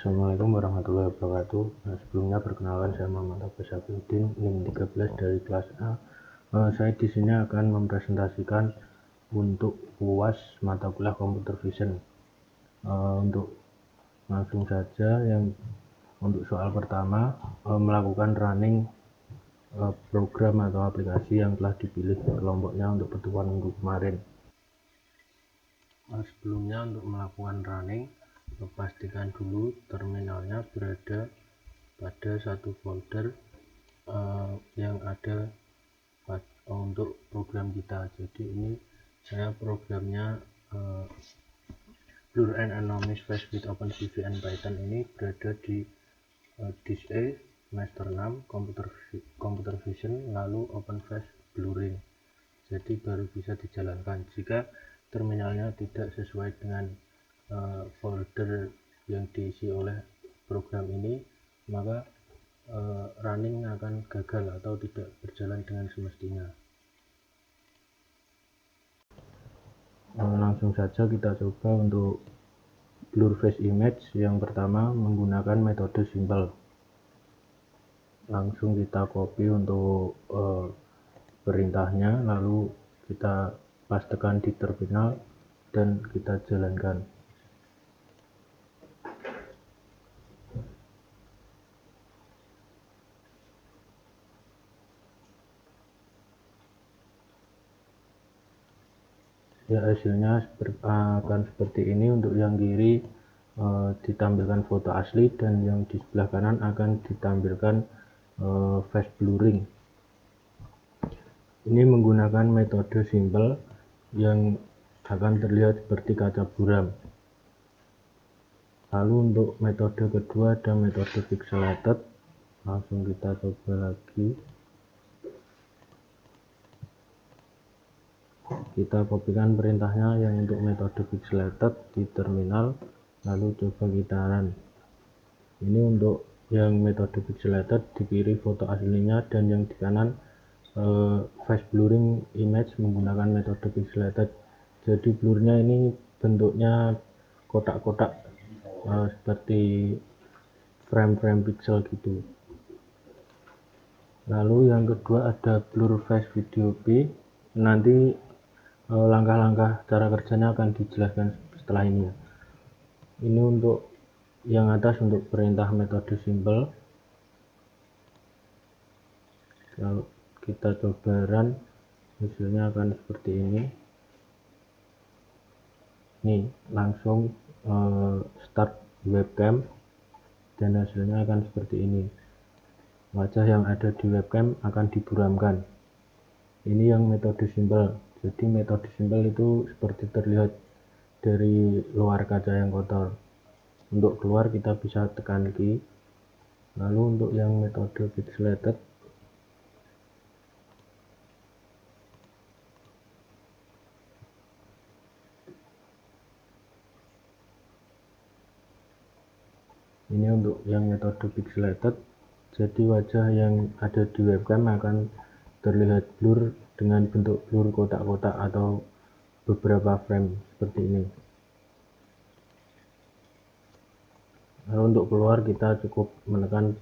Assalamualaikum warahmatullahi wabarakatuh. Sebelumnya perkenalkan, saya Muhammad Abbas Syafiuddin, NIM 13 dari kelas A. Saya di sini akan mempresentasikan untuk UAS mata kuliah Computer Vision. Untuk langsung saja, untuk soal pertama, melakukan running program atau aplikasi yang telah dipilih kelompoknya untuk pertemuan minggu kemarin. Sebelumnya, untuk melakukan running, pastikan dulu terminalnya berada pada satu folder yang ada untuk program kita. Jadi ini saya programnya Blur and Anonymous Face with OpenCV and Python ini berada di disk E semester 6 Computer Vision, lalu OpenFace Blurring. Jadi baru bisa dijalankan. Jika terminalnya tidak sesuai dengan folder yang diisi oleh program ini, maka running akan gagal atau tidak berjalan dengan semestinya. Langsung saja kita coba untuk blur face image. Yang pertama menggunakan metode simple. Langsung kita copy untuk perintahnya, lalu kita pastekan di terminal dan kita jalankan. Ya, hasilnya akan seperti ini. Untuk yang kiri ditampilkan foto asli, dan yang di sebelah kanan akan ditampilkan face blurring. Ini menggunakan metode simple yang akan terlihat seperti kaca buram. Lalu untuk metode kedua ada metode pixelated. Langsung kita coba lagi. Kita kopikan perintahnya yang untuk metode pixelated di terminal, lalu coba kita run. Ini untuk yang metode pixelated, di kiri foto aslinya dan yang di kanan face blurring image menggunakan metode pixelated. Jadi blurnya ini bentuknya kotak-kotak seperti frame-frame pixel gitu. Lalu yang kedua ada blur face video P. Nanti langkah-langkah cara kerjanya akan dijelaskan setelah ini. Ini untuk yang atas untuk perintah metode simple. Kalau kita coba run, hasilnya akan seperti ini. Nih, langsung start webcam dan hasilnya akan seperti ini. Wajah yang ada di webcam akan diburamkan. Ini yang metode simple. Jadi metode simple itu seperti terlihat dari luar kaca yang kotor. Untuk keluar kita bisa tekan key. Lalu untuk yang metode pixelated, ini untuk yang metode pixelated, jadi wajah yang ada di webcam akan terlihat blur dengan bentuk blur kotak-kotak atau beberapa frame seperti ini. Lalu untuk keluar kita cukup menekan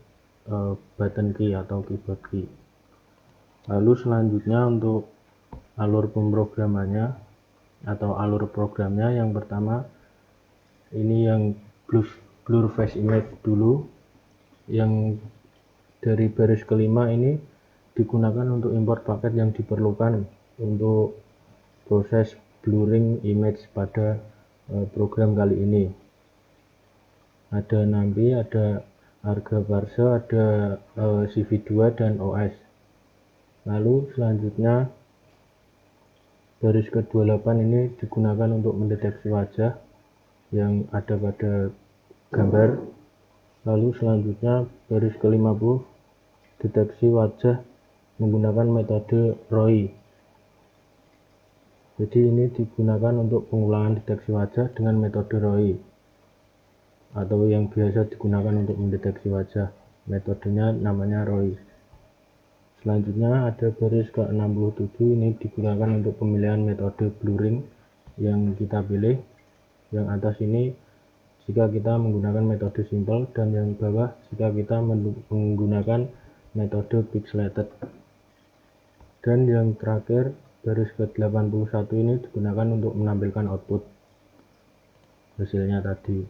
button key atau keyboard key. Lalu selanjutnya untuk alur pemrogramannya atau alur programnya, yang pertama ini yang blur face image dulu. Yang dari baris kelima ini digunakan untuk import paket yang diperlukan untuk proses blurring image pada program kali ini. Ada NumPy, ada Argparse, ada CV2 dan OS. Lalu selanjutnya baris ke-28 ini digunakan untuk mendeteksi wajah yang ada pada gambar. Lalu selanjutnya baris ke-50 deteksi wajah menggunakan metode ROI. Jadi ini digunakan untuk pengulangan deteksi wajah dengan metode ROI, atau yang biasa digunakan untuk mendeteksi wajah. Metodenya namanya ROI. Selanjutnya ada baris ke-67, ini digunakan untuk pemilihan metode blurring yang kita pilih. Yang atas ini jika kita menggunakan metode simple, dan yang bawah jika kita menggunakan metode pixelated. Dan yang terakhir, baris ke-81 ini digunakan untuk menampilkan output hasilnya tadi.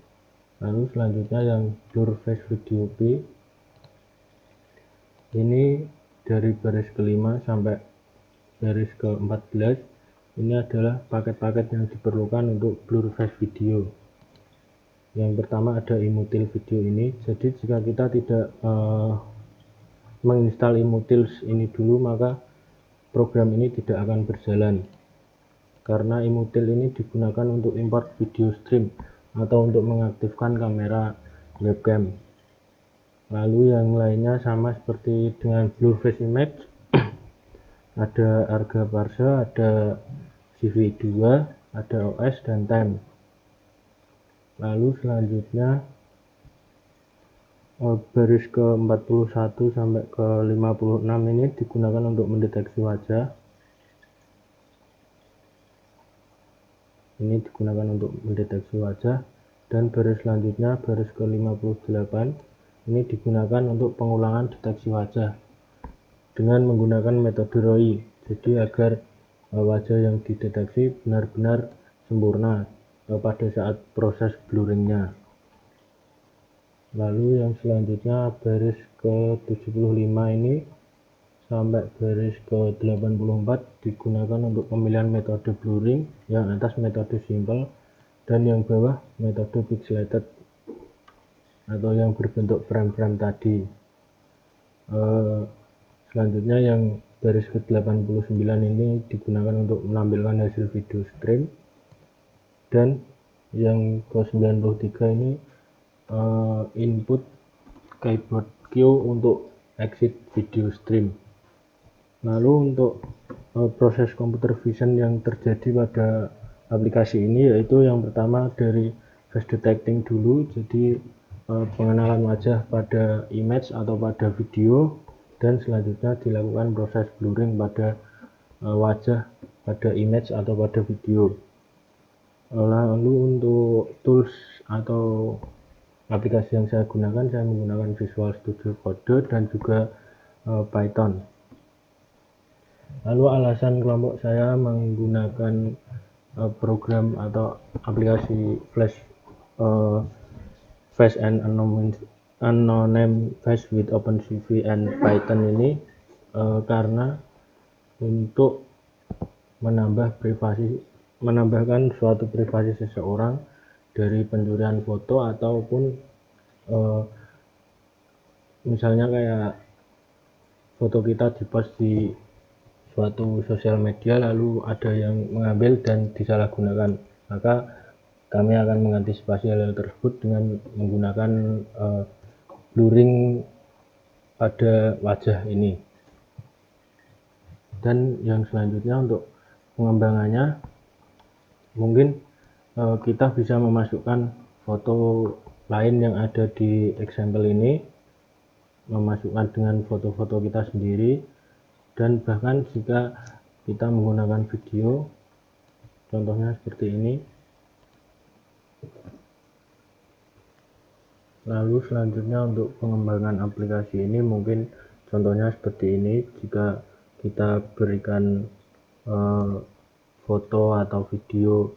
Lalu selanjutnya yang blur face video P, ini dari baris ke-5 sampai baris ke-14, ini adalah paket-paket yang diperlukan untuk blur face video. Yang pertama ada Imutil video ini. Jadi jika kita tidak menginstal Imutils ini dulu, maka program ini tidak akan berjalan, karena Imutil ini digunakan untuk import video stream atau untuk mengaktifkan kamera webcam. Lalu yang lainnya sama seperti dengan blur face image, ada Arga Parse, ada CV2, ada OS dan time. Lalu selanjutnya baris ke-41 sampai ke-56 ini digunakan untuk mendeteksi wajah. Ini digunakan untuk mendeteksi wajah. Dan baris selanjutnya, baris ke-58, ini digunakan untuk pengulangan deteksi wajah dengan menggunakan metode ROI. Jadi agar wajah yang dideteksi benar-benar sempurna pada saat proses blurringnya. Lalu yang selanjutnya baris ke-75 ini sampai baris ke-84 digunakan untuk pemilihan metode blurring, yang atas metode simple dan yang bawah metode pixelated atau yang berbentuk frame-frame tadi. Selanjutnya yang baris ke-89 ini digunakan untuk menampilkan hasil video stream, dan yang ke-93 ini input keyboard Q untuk exit video stream. Lalu untuk proses computer vision yang terjadi pada aplikasi ini, yaitu yang pertama dari face detecting dulu, jadi pengenalan wajah pada image atau pada video, dan selanjutnya dilakukan proses blurring pada wajah pada image atau pada video. Lalu untuk tools atau aplikasi yang saya gunakan, saya menggunakan Visual Studio Code dan juga Python. Lalu alasan kelompok saya menggunakan program atau aplikasi Flash Face and Unnamed Face with OpenCV and Python ini karena untuk menambahkan suatu privasi seseorang dari pencurian foto, ataupun misalnya kayak foto kita dipost di suatu sosial media lalu ada yang mengambil dan disalahgunakan, maka kami akan mengantisipasi hal tersebut dengan menggunakan blurring pada wajah ini. Dan yang selanjutnya untuk pengembangannya, mungkin kita bisa memasukkan foto lain yang ada di example ini, memasukkan dengan foto-foto kita sendiri, dan bahkan jika kita menggunakan video, contohnya seperti ini. Lalu selanjutnya untuk pengembangan aplikasi ini, mungkin contohnya seperti ini. Jika kita berikan foto atau video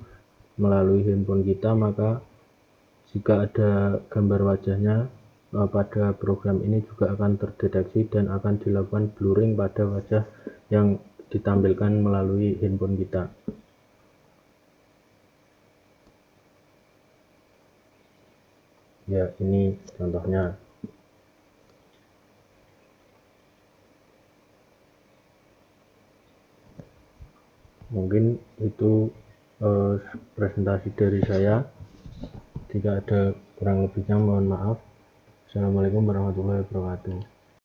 melalui handphone kita, maka jika ada gambar wajahnya pada program ini juga akan terdeteksi dan akan dilakukan blurring pada wajah yang ditampilkan melalui handphone kita. Ya, ini contohnya. Mungkin itu presentasi dari saya. Jika ada kurang lebihnya mohon maaf. Assalamualaikum warahmatullahi wabarakatuh.